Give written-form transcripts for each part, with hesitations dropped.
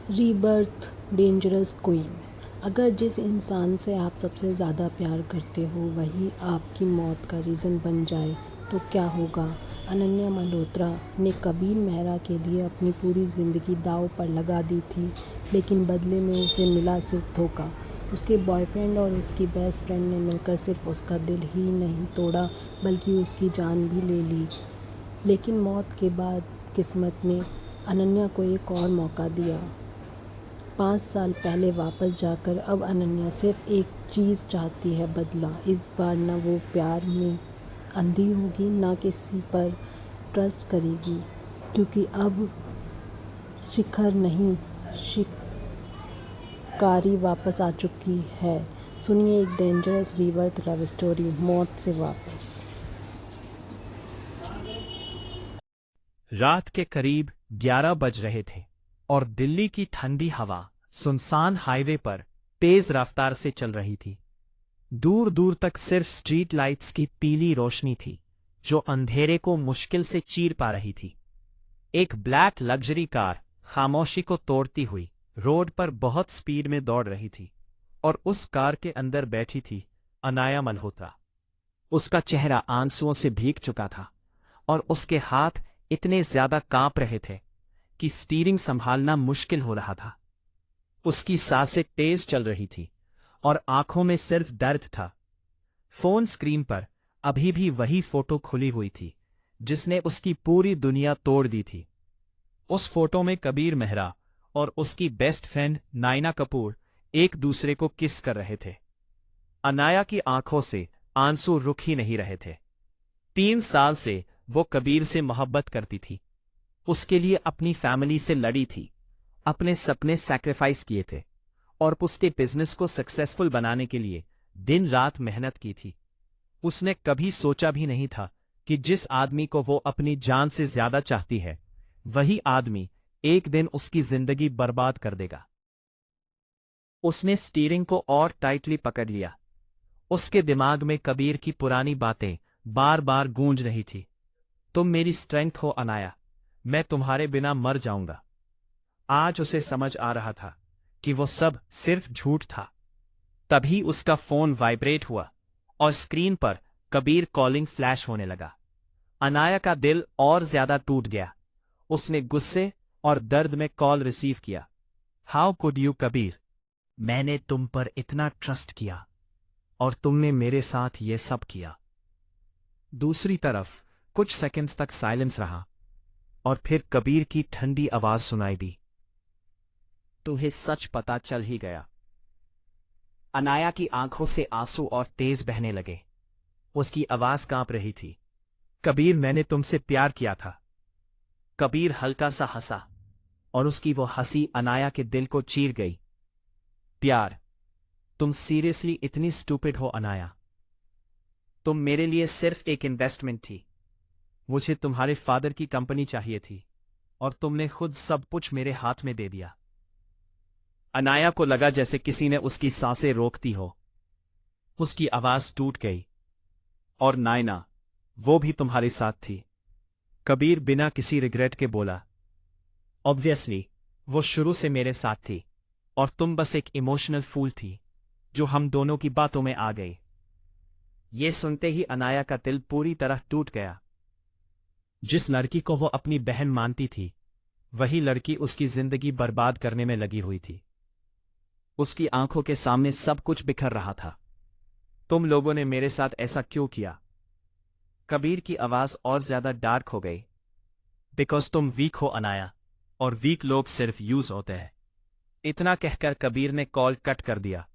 Rebirth dangerous queen. अगर जिस इंसान से आप सबसे ज़्यादा प्यार करते हो वही आपकी मौत का रीज़न बन जाए तो क्या होगा। अनन्या मल्होत्रा ने कबीर मेहरा के लिए अपनी पूरी ज़िंदगी दांव पर लगा दी थी, लेकिन बदले में उसे मिला सिर्फ धोखा। उसके बॉयफ्रेंड और उसकी बेस्ट फ्रेंड ने मिलकर सिर्फ उसका दिल ही नहीं तोड़ा बल्कि उसकी जान भी ले ली। लेकिन मौत के बाद किस्मत ने अनन्या को एक और मौका दिया। 5 साल पहले वापस जाकर अब अनन्या सिर्फ एक चीज़ चाहती है, बदला। इस बार न वो प्यार में अंधी होगी, ना किसी पर ट्रस्ट करेगी, क्योंकि अब शिखर नहीं शिकारी वापस आ चुकी है। सुनिए एक डेंजरस रिवर्थ लव स्टोरी, मौत से वापस। रात के करीब 11 बज रहे थे और दिल्ली की ठंडी हवा सुनसान हाईवे पर तेज रफ्तार से चल रही थी। दूर दूर तक सिर्फ स्ट्रीट लाइट्स की पीली रोशनी थी जो अंधेरे को मुश्किल से चीर पा रही थी। एक ब्लैक लग्जरी कार खामोशी को तोड़ती हुई रोड पर बहुत स्पीड में दौड़ रही थी और उस कार के अंदर बैठी थी अनाया मल्होत्रा। उसका चेहरा आंसुओं से भीग चुका था और उसके हाथ इतने ज्यादा कांप रहे थे कि स्टीयरिंग संभालना मुश्किल हो रहा था। उसकी सांसें तेज चल रही थी और आंखों में सिर्फ दर्द था। फोन स्क्रीन पर अभी भी वही फोटो खुली हुई थी जिसने उसकी पूरी दुनिया तोड़ दी थी। उस फोटो में कबीर मेहरा और उसकी बेस्ट फ्रेंड नायना कपूर एक दूसरे को किस कर रहे थे। अनाया की आंखों से आंसू रुक ही नहीं रहे थे। 3 साल से वो कबीर से मोहब्बत करती थी, उसके लिए अपनी फैमिली से लड़ी थी, अपने सपने सैक्रिफाइस किए थे और उसके बिजनेस को सक्सेसफुल बनाने के लिए दिन रात मेहनत की थी। उसने कभी सोचा भी नहीं था कि जिस आदमी को वो अपनी जान से ज्यादा चाहती है वही आदमी एक दिन उसकी जिंदगी बर्बाद कर देगा। उसने स्टीयरिंग को और टाइटली पकड़ लिया। उसके दिमाग में कबीर की पुरानी बातें बार बार गूंज रही थी। तुम मेरी स्ट्रेंथ हो अनाया, मैं तुम्हारे बिना मर जाऊंगा। आज उसे समझ आ रहा था कि वो सब सिर्फ झूठ था। तभी उसका फोन वाइब्रेट हुआ और स्क्रीन पर कबीर कॉलिंग फ्लैश होने लगा। अनाया का दिल और ज्यादा टूट गया। उसने गुस्से और दर्द में कॉल रिसीव किया। हाउ कुड यू कबीर, मैंने तुम पर इतना ट्रस्ट किया और तुमने मेरे साथ ये सब किया। दूसरी तरफ कुछ सेकंड्स तक साइलेंस रहा और फिर कबीर की ठंडी आवाज सुनाई दी। तुम्हें सच पता चल ही गया। अनाया की आंखों से आंसू और तेज बहने लगे। उसकी आवाज कांप रही थी। कबीर, मैंने तुमसे प्यार किया था। कबीर हल्का सा हंसा और उसकी वो हंसी अनाया के दिल को चीर गई। प्यार? तुम सीरियसली इतनी स्टूपिड हो अनाया? तुम मेरे लिए सिर्फ एक इन्वेस्टमेंट थी। मुझे तुम्हारे फादर की कंपनी चाहिए थी और तुमने खुद सब कुछ मेरे हाथ में दे दिया। अनाया को लगा जैसे किसी ने उसकी सांसें रोकती हो। उसकी आवाज टूट गई। और नायना, वो भी तुम्हारे साथ थी? कबीर बिना किसी रिग्रेट के बोला। ऑब्वियसली, वो शुरू से मेरे साथ थी और तुम बस एक इमोशनल फूल थी जो हम दोनों की बातों में आ गई। ये सुनते ही अनाया का दिल पूरी तरह टूट गया। जिस लड़की को वो अपनी बहन मानती थी वही लड़की उसकी जिंदगी बर्बाद करने में लगी हुई थी। उसकी आंखों के सामने सब कुछ बिखर रहा था। तुम लोगों ने मेरे साथ ऐसा क्यों किया? कबीर की आवाज और ज्यादा डार्क हो गई। बिकॉज तुम वीक हो अनाया, और वीक लोग सिर्फ यूज होते हैं। इतना कहकर कबीर ने कॉल कट कर दिया।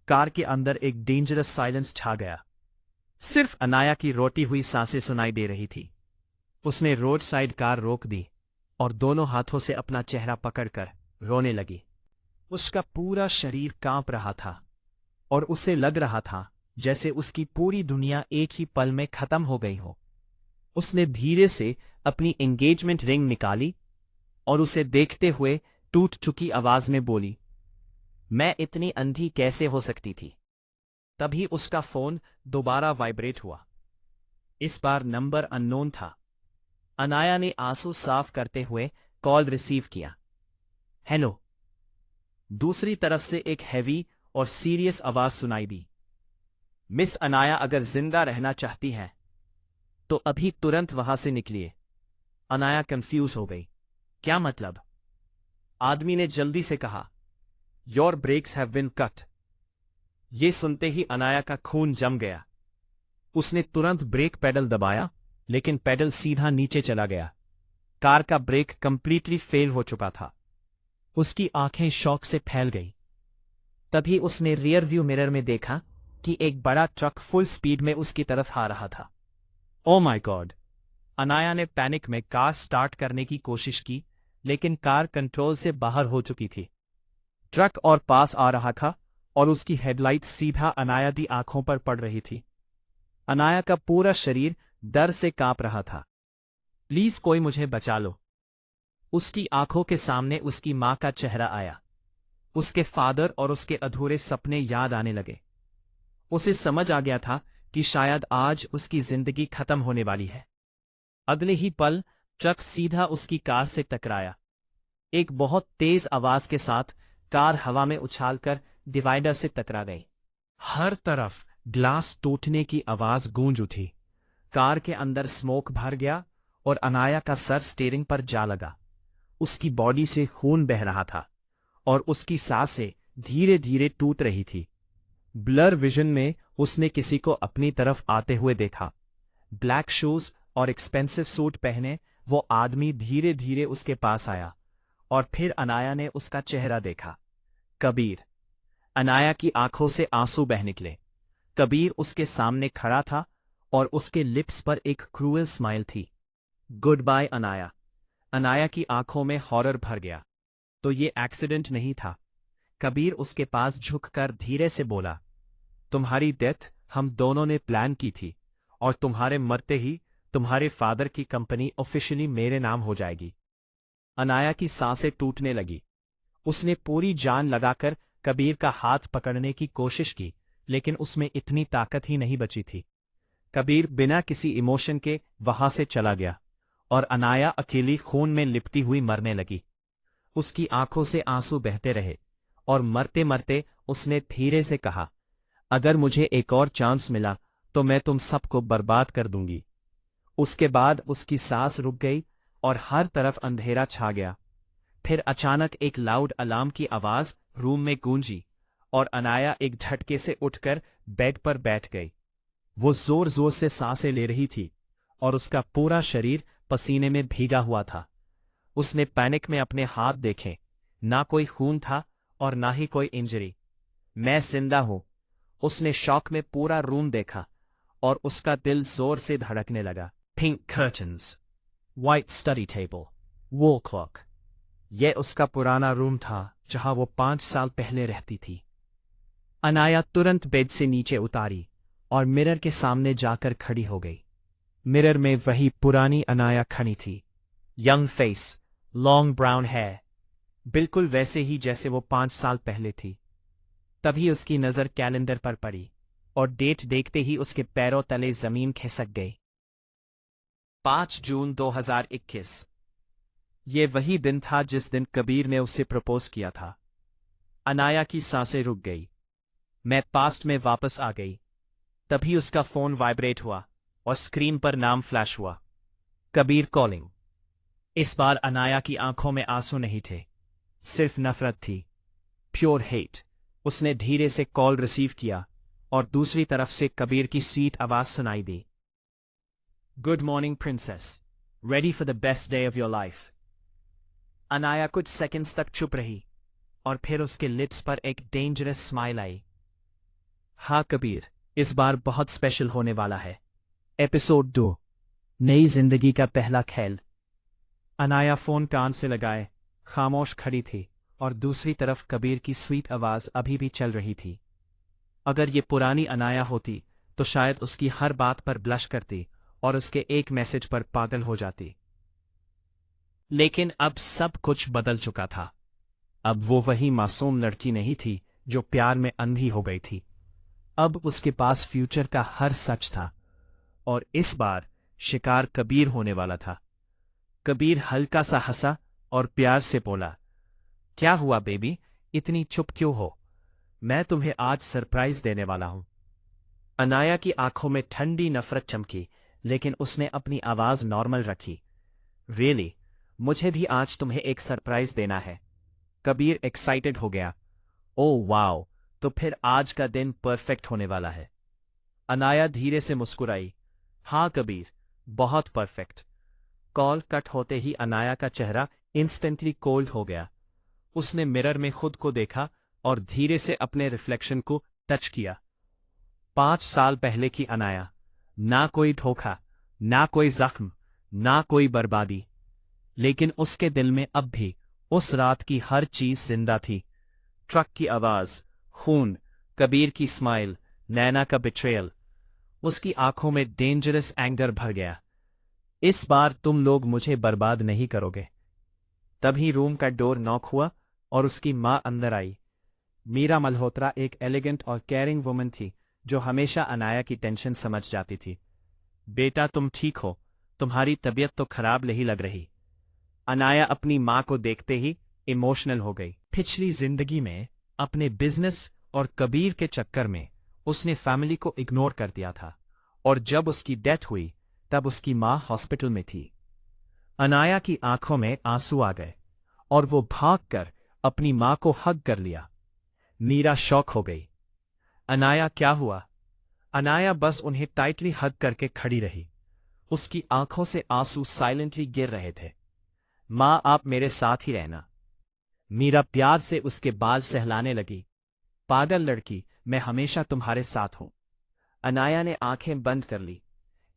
कार के अंदर एक डेंजरस साइलेंस छा गया। सिर्फ अनाया की रोटी हुई सांसें सुनाई दे रही थी। उसने रोड साइड कार रोक दी और दोनों हाथों से अपना चेहरा पकड़कर रोने लगी। उसका पूरा शरीर कांप रहा था और उसे लग रहा था जैसे उसकी पूरी दुनिया एक ही पल में खत्म हो गई हो। उसने धीरे से अपनी एंगेजमेंट रिंग निकाली और उसे देखते हुए टूट चुकी आवाज में बोली, मैं इतनी अंधी कैसे हो सकती थी? तभी उसका फोन दोबारा वाइब्रेट हुआ। इस बार नंबर अननोन था। अनाया ने आंसू साफ करते हुए कॉल रिसीव किया। हेलो। दूसरी तरफ से एक हैवी और सीरियस आवाज सुनाई दी। मिस अनाया अगर जिंदा रहना चाहती हैं तो अभी तुरंत वहां से निकलिए। अनाया कंफ्यूज हो गई। क्या मतलब? आदमी ने जल्दी से कहा, your brakes have been cut. ये सुनते ही अनाया का खून जम गया। उसने तुरंत ब्रेक पेडल दबाया, लेकिन पेडल सीधा नीचे चला गया। कार का ब्रेक कंप्लीटली फेल हो चुका था। उसकी आंखें शॉक से फैल गई। तभी उसने रियर व्यू मिरर में देखा कि एक बड़ा ट्रक फुल स्पीड में उसकी तरफ आ रहा था। Oh my God! अनाया ने पैनिक में कार स्टार्ट करने की कोशिश की, लेकिन कार कंट्रोल से बाहर हो चुकी थी। ट्रक और पास आ रहा था और उसकी हेडलाइट सीधा अनाया की आंखों पर पड़ रही थी। अनाया का पूरा शरीर डर से कांप रहा था। प्लीज कोई मुझे बचा लो। उसकी आंखों के सामने उसकी मां का चेहरा आया। उसके फादर और उसके अधूरे सपने याद आने लगे। उसे समझ आ गया था कि शायद आज उसकी जिंदगी खत्म होने वाली है। अगले ही पल ट्रक सीधा उसकी कार से टकराया। एक बहुत तेज आवाज के साथ कार हवा में उछालकर डिवाइडर से टकरा गई। हर तरफ ग्लास टूटने की आवाज गूंज उठी। कार के अंदर स्मोक भर गया और अनाया का सर स्टीयरिंग पर जा लगा। उसकी बॉडी से खून बह रहा था और उसकी सांसें धीरे धीरे टूट रही थी। ब्लर विजन में उसने किसी को अपनी तरफ आते हुए देखा। ब्लैक शूज और एक्सपेंसिव सूट पहने वो आदमी धीरे धीरे उसके पास आया और फिर अनाया ने उसका चेहरा देखा। कबीर। अनाया की आंखों से आंसू बह निकले। कबीर उसके सामने खड़ा था और उसके लिप्स पर एक क्रूएल स्माइल थी। Good bye Anaya. अनाया की आंखों में हॉरर भर गया। तो ये एक्सीडेंट नहीं था। कबीर उसके पास झुककर धीरे से बोला, तुम्हारी डेथ हम दोनों ने प्लान की थी और तुम्हारे मरते ही तुम्हारे फादर की कंपनी ऑफिशियली मेरे नाम हो जाएगी। अनाया की सांसें टूटने लगी। उसने पूरी जान लगाकर कबीर का हाथ पकड़ने की कोशिश की, लेकिन उसमें इतनी ताकत ही नहीं बची थी। कबीर बिना किसी इमोशन के वहां से चला गया और अनाया अकेली खून में लिपटी हुई मरने लगी। उसकी आंखों से आंसू बहते रहे और मरते मरते उसने धीरे से कहा, अगर मुझे एक और चांस मिला तो मैं तुम सबको बर्बाद कर दूंगी। उसके बाद उसकी सांस रुक गई और हर तरफ अंधेरा छा गया। फिर अचानक एक लाउड अलार्म की आवाज रूम में गूंजी और अनाया एक झटके से उठकर बेड पर बैठ गई। वो जोर जोर से सांसें ले रही थी और उसका पूरा शरीर पसीने में भीगा हुआ था। उसने पैनिक में अपने हाथ देखे। ना कोई खून था और ना ही कोई इंजरी। मैं जिंदा हूं। उसने शॉक में पूरा रूम देखा और उसका दिल जोर से धड़कने लगा। Pink curtains, white study table, wall clock. यह उसका पुराना रूम था जहां वो 5 साल पहले रहती थी। अनाया तुरंत बेड से नीचे उतारी और मिरर के सामने जाकर खड़ी हो गई। मिरर में वही पुरानी अनाया खड़ी थी। Young face, long brown hair, बिल्कुल वैसे ही जैसे वो 5 साल पहले थी। तभी उसकी नजर कैलेंडर पर पड़ी और डेट देखते ही उसके पैरों तले जमीन खिसक गई। 5 जून 2021। ये वही दिन था जिस दिन कबीर ने उसे प्रपोज किया था। अनाया की सांसें रुक गई। मैं पास्ट में वापस आ गई। तभी उसका फोन वाइब्रेट हुआ और स्क्रीन पर नाम फ्लैश हुआ, कबीर कॉलिंग। इस बार अनाया की आंखों में आंसू नहीं थे, सिर्फ नफरत थी, प्योर हेट। उसने धीरे से कॉल रिसीव किया और दूसरी तरफ से कबीर की स्वीट आवाज सुनाई दी। Good morning princess, ready for the best day of your life. Anaya कुछ सेकंड्स तक चुप रही और फिर उसके लिप्स पर एक डेंजरस स्माइल आई। हाँ कबीर, इस बार बहुत स्पेशल होने वाला है। एपिसोड 2, नई जिंदगी का पहला खेल। अनाया फोन कान से लगाए खामोश खड़ी थी और दूसरी तरफ कबीर की स्वीट आवाज अभी भी चल रही थी। अगर ये पुरानी अनाया होती तो शायद उसकी हर बात पर ब्लश करती और उसके एक मैसेज पर पागल हो जाती। लेकिन अब सब कुछ बदल चुका था। अब वो वही मासूम लड़की नहीं थी जो प्यार में अंधी हो गई थी। अब उसके पास फ्यूचर का हर सच था और इस बार शिकार कबीर होने वाला था। कबीर हल्का सा हंसा और प्यार से बोला, क्या हुआ बेबी, इतनी चुप क्यों हो? मैं तुम्हें आज सरप्राइज देने वाला हूं। अनाया की आंखों में ठंडी नफरत चमकी, लेकिन उसने अपनी आवाज नॉर्मल रखी। रियली? मुझे भी आज तुम्हें एक सरप्राइज देना है। कबीर एक्साइटेड हो गया। ओह वाओ, तो फिर आज का दिन परफेक्ट होने वाला है। अनाया धीरे से मुस्कुराई। हाँ कबीर, बहुत परफेक्ट। कॉल कट होते ही अनाया का चेहरा इंस्टेंटली कोल्ड हो गया। उसने मिरर में खुद को देखा और धीरे से अपने रिफ्लेक्शन को टच किया। 5 साल पहले की अनाया, ना कोई धोखा, ना कोई जख्म, ना कोई बर्बादी, लेकिन उसके दिल में अब भी उस रात की हर चीज जिंदा थी। ट्रक की आवाज, खून, कबीर की स्माइल, नैना का बिट्रेयल। उसकी आंखों में डेंजरस एंगर भर गया। इस बार तुम लोग मुझे बर्बाद नहीं करोगे। तभी रूम का डोर नॉक हुआ और उसकी मां अंदर आई। मीरा मल्होत्रा एक एलिगेंट और केयरिंग वुमन थी जो हमेशा अनाया की टेंशन समझ जाती थी। बेटा तुम ठीक हो? तुम्हारी तबीयत तो खराब नहीं लग रही। अनाया अपनी मां को देखते ही इमोशनल हो गई। पिछली जिंदगी में अपने बिजनेस और कबीर के चक्कर में उसने फैमिली को इग्नोर कर दिया था, और जब उसकी डेथ हुई तब उसकी मां हॉस्पिटल में थी। अनाया की आंखों में आंसू आ गए और वो भागकर अपनी मां को हग कर लिया। मीरा शॉक हो गई। अनाया क्या हुआ? अनाया बस उन्हें टाइटली हग करके खड़ी रही। उसकी आंखों से आंसू साइलेंटली गिर रहे थे। मां आप मेरे साथ ही रहना। मीरा प्यार से उसके बाल सहलाने लगी। पागल लड़की, मैं हमेशा तुम्हारे साथ हूं। अनाया ने आंखें बंद कर ली।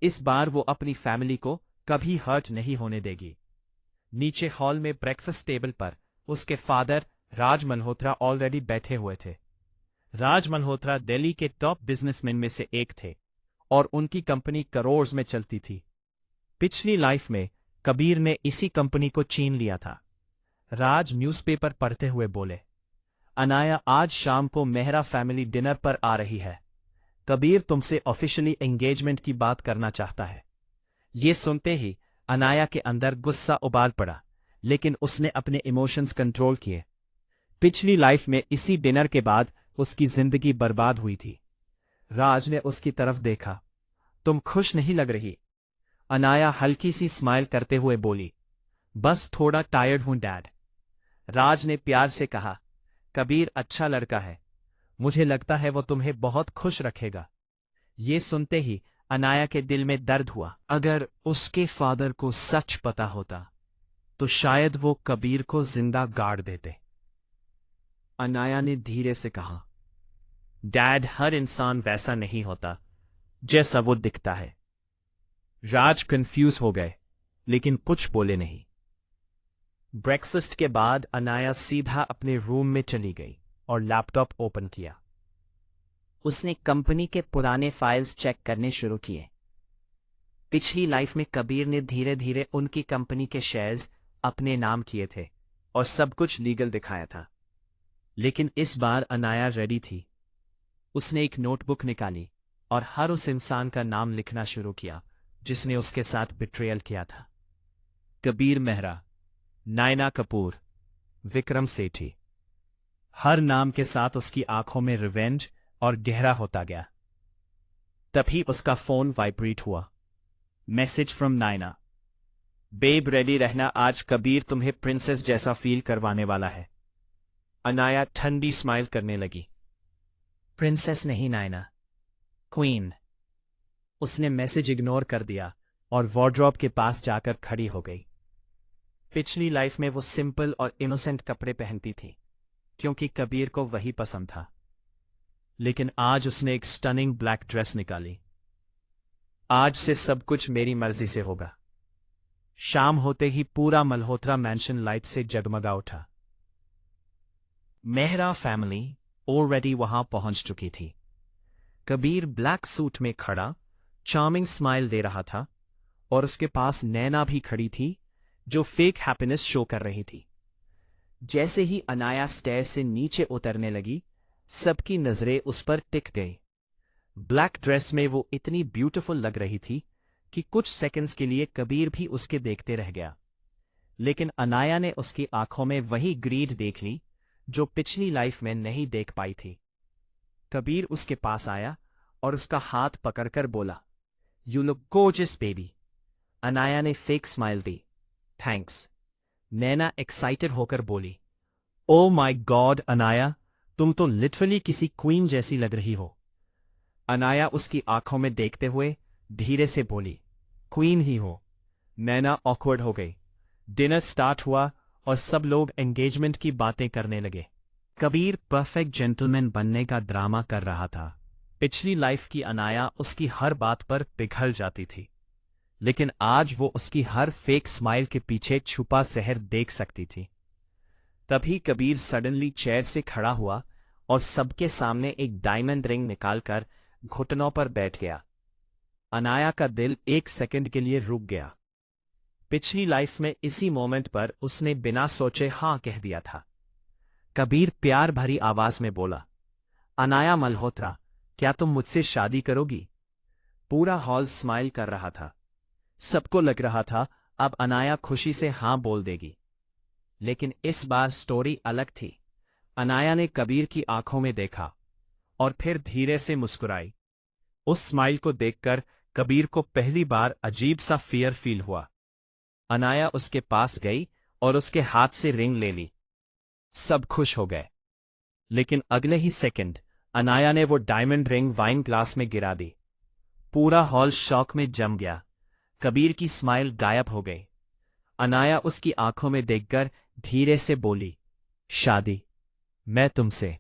इस बार वो अपनी फैमिली को कभी हर्ट नहीं होने देगी। नीचे हॉल में ब्रेकफास्ट टेबल पर उसके फादर राज मल्होत्रा ऑलरेडी बैठे हुए थे। राज मल्होत्रा दिल्ली के टॉप बिजनेसमैन में से एक थे और उनकी कंपनी करोड़ में चलती थी। पिछली लाइफ में कबीर ने इसी कंपनी को छीन लिया था। राज न्यूज़पेपर पढ़ते हुए बोले, अनाया आज शाम को मेहरा फैमिली डिनर पर आ रही है। कबीर तुमसे ऑफिशियली एंगेजमेंट की बात करना चाहता है। ये सुनते ही अनाया के अंदर गुस्सा उबाल पड़ा, लेकिन उसने अपने इमोशंस कंट्रोल किए। पिछली लाइफ में इसी डिनर के बाद उसकी जिंदगी बर्बाद हुई थी। राज ने उसकी तरफ देखा। तुम खुश नहीं लग रही। अनाया हल्की सी स्माइल करते हुए बोली, बस थोड़ा टायर्ड हूं डैड। राज ने प्यार से कहा, कबीर अच्छा लड़का है, मुझे लगता है वो तुम्हें बहुत खुश रखेगा। ये सुनते ही अनाया के दिल में दर्द हुआ। अगर उसके फादर को सच पता होता तो शायद वो कबीर को जिंदा गाड़ देते। अनाया ने धीरे से कहा, डैड हर इंसान वैसा नहीं होता जैसा वो दिखता है। राज कंफ्यूज हो गए, लेकिन कुछ बोले नहीं। ब्रेकफास्ट के बाद अनाया सीधा अपने रूम में चली गई और लैपटॉप ओपन किया। उसने कंपनी के पुराने फाइल्स चेक करने शुरू किए। पिछली लाइफ में कबीर ने धीरे धीरे उनकी कंपनी के शेयर्स अपने नाम किए थे और सब कुछ लीगल दिखाया था। लेकिन इस बार अनाया रेडी थी। उसने एक नोटबुक निकाली और हर उस इंसान का नाम लिखना शुरू किया जिसने उसके साथ बिट्रेयल किया था। कबीर मेहरा, नायना कपूर, विक्रम सेठी। हर नाम के साथ उसकी आंखों में रिवेंज और गहरा होता गया। तभी उसका फोन वाइब्रेट हुआ। मैसेज फ्रॉम नायना। बेब रेडी रहना, आज कबीर तुम्हें प्रिंसेस जैसा फील करवाने वाला है। अनाया ठंडी स्माइल करने लगी। प्रिंसेस नहीं नायना, क्वीन। उसने मैसेज इग्नोर कर दिया और वार्डरोब के पास जाकर खड़ी हो गई। पिछली लाइफ में वो सिंपल और इनोसेंट कपड़े पहनती थी क्योंकि कबीर को वही पसंद था, लेकिन आज उसने एक स्टनिंग ब्लैक ड्रेस निकाली। आज से सब कुछ मेरी मर्जी से होगा। शाम होते ही पूरा मल्होत्रा मैंशन लाइट से जगमगा उठा। मेहरा फैमिली ऑलरेडी वहां पहुंच चुकी थी। कबीर ब्लैक सूट में खड़ा चार्मिंग स्माइल दे रहा था और उसके पास नैना भी खड़ी थी जो फेक हैप्पीनेस शो कर रही थी। जैसे ही अनाया स्टेयर से नीचे उतरने लगी, सबकी नजरें उस पर टिक गई। ब्लैक ड्रेस में वो इतनी ब्यूटीफुल लग रही थी कि कुछ सेकंड्स के लिए कबीर भी उसके देखते रह गया। लेकिन अनाया ने उसकी आंखों में वही ग्रीड देख ली जो पिछली लाइफ में नहीं देख पाई थी। कबीर उसके पास आया और उसका हाथ पकड़कर बोला, "you look gorgeous baby." Anaya ने फेक स्माइल दी। "थैंक्स।" नैना एक्साइटेड होकर बोली, "ओ माय गॉड अनाया, तुम तो लिटरली किसी क्वीन जैसी लग रही हो।" अनाया उसकी आंखों में देखते हुए धीरे से बोली, "क्वीन ही हो।" नैना ऑकवर्ड हो गई। डिनर स्टार्ट हुआ और सब लोग एंगेजमेंट की बातें करने लगे। कबीर परफेक्ट जेंटलमैन बनने का ड्रामा कर रहा था। पिछली लाइफ की अनाया उसकी हर बात पर पिघल जाती थी, लेकिन आज वो उसकी हर फेक स्माइल के पीछे छुपा जहर देख सकती थी। तभी कबीर सडनली चेयर से खड़ा हुआ और सबके सामने एक डायमंड रिंग निकालकर घुटनों पर बैठ गया। अनाया का दिल एक सेकंड के लिए रुक गया। पिछली लाइफ में इसी मोमेंट पर उसने बिना सोचे हाँ कह दिया था। कबीर प्यार भरी आवाज में बोला, "अनाया मल्होत्रा, क्या तुम मुझसे शादी करोगी?" पूरा हॉल स्माइल कर रहा था। सबको लग रहा था अब अनाया खुशी से हाँ बोल देगी। लेकिन इस बार स्टोरी अलग थी। अनाया ने कबीर की आंखों में देखा और फिर धीरे से मुस्कुराई। उस स्माइल को देखकर कबीर को पहली बार अजीब सा फियर फील हुआ। अनाया उसके पास गई और उसके हाथ से रिंग ले ली। सब खुश हो गए, लेकिन अगले ही सेकंड अनाया ने वो डायमंड रिंग वाइन ग्लास में गिरा दी। पूरा हॉल शॉक में जम गया। कबीर की स्माइल गायब हो गई। अनाया उसकी आंखों में देखकर धीरे से बोली, "शादी मैं तुमसे।"